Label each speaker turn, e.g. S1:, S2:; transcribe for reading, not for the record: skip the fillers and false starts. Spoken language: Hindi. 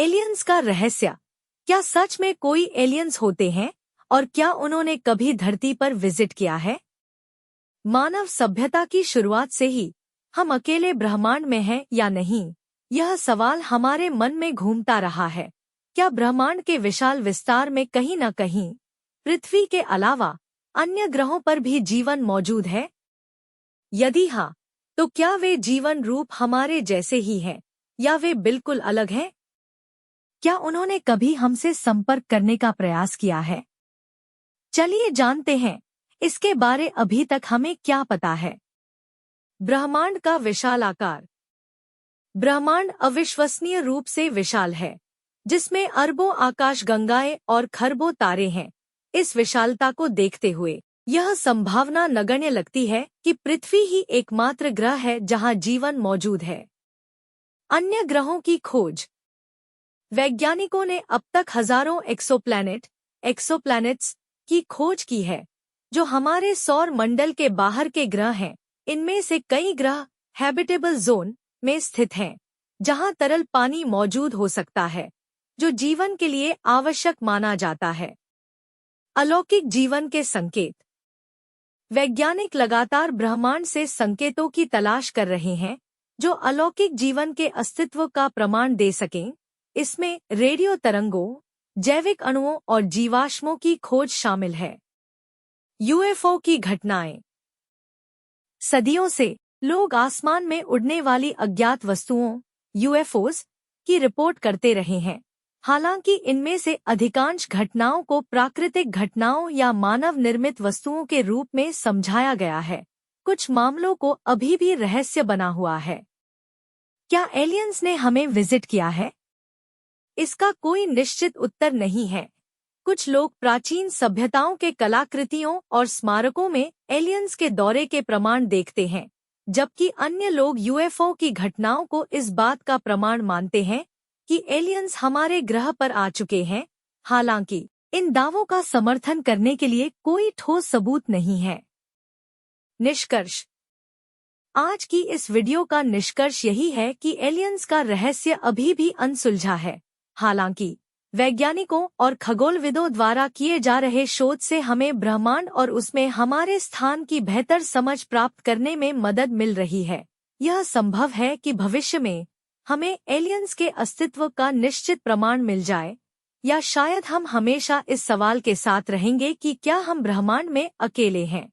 S1: एलियंस का रहस्य। क्या सच में कोई एलियंस होते हैं और क्या उन्होंने कभी धरती पर विजिट किया है? मानव सभ्यता की शुरुआत से ही हम अकेले ब्रह्मांड में हैं या नहीं, यह सवाल हमारे मन में घूमता रहा है। क्या ब्रह्मांड के विशाल विस्तार में कहीं न कहीं पृथ्वी के अलावा अन्य ग्रहों पर भी जीवन मौजूद है? यदि हाँ, तो क्या वे जीवन रूप हमारे जैसे ही हैं या वे बिल्कुल अलग हैं? क्या उन्होंने कभी हमसे संपर्क करने का प्रयास किया है? चलिए जानते हैं इसके बारे अभी तक हमें क्या पता है। ब्रह्मांड का विशाल आकार। ब्रह्मांड अविश्वसनीय रूप से विशाल है, जिसमें अरबों आकाशगंगाएं और खरबों तारे हैं। इस विशालता को देखते हुए यह संभावना नगण्य लगती है कि पृथ्वी ही एकमात्र ग्रह है जहां जीवन मौजूद है। अन्य ग्रहों की खोज। वैज्ञानिकों ने अब तक हजारों एक्सोप्लैनेट्स की खोज की है, जो हमारे सौर मंडल के बाहर के ग्रह हैं। इनमें से कई ग्रह हैबिटेबल जोन में स्थित हैं, जहां तरल पानी मौजूद हो सकता है, जो जीवन के लिए आवश्यक माना जाता है। अलौकिक जीवन के संकेत। वैज्ञानिक लगातार ब्रह्मांड से संकेतों की तलाश कर रहे हैं, जो अलौकिक जीवन के अस्तित्व का प्रमाण दे सकें। इसमें रेडियो तरंगों, जैविक अणुओं और जीवाश्मों की खोज शामिल है। यूएफओ की घटनाएं। सदियों से लोग आसमान में उड़ने वाली अज्ञात वस्तुओं यूएफओस की रिपोर्ट करते रहे हैं। हालांकि इनमें से अधिकांश घटनाओं को प्राकृतिक घटनाओं या मानव निर्मित वस्तुओं के रूप में समझाया गया है। कुछ मामलों को अभी भी रहस्य बना हुआ है। क्या एलियंस ने हमें विजिट किया है? इसका कोई निश्चित उत्तर नहीं है। कुछ लोग प्राचीन सभ्यताओं के कलाकृतियों और स्मारकों में एलियंस के दौरे के प्रमाण देखते हैं, जबकि अन्य लोग यूएफओ की घटनाओं को इस बात का प्रमाण मानते हैं कि एलियंस हमारे ग्रह पर आ चुके हैं। हालांकि इन दावों का समर्थन करने के लिए कोई ठोस सबूत नहीं है। निष्कर्ष। आज की इस वीडियो का निष्कर्ष यही है कि एलियंस का रहस्य अभी भी अनसुलझा है। हालांकि वैज्ञानिकों और खगोलविदों द्वारा किए जा रहे शोध से हमें ब्रह्मांड और उसमें हमारे स्थान की बेहतर समझ प्राप्त करने में मदद मिल रही है। यह संभव है कि भविष्य में हमें एलियंस के अस्तित्व का निश्चित प्रमाण मिल जाए, या शायद हम हमेशा इस सवाल के साथ रहेंगे कि क्या हम ब्रह्मांड में अकेले हैं।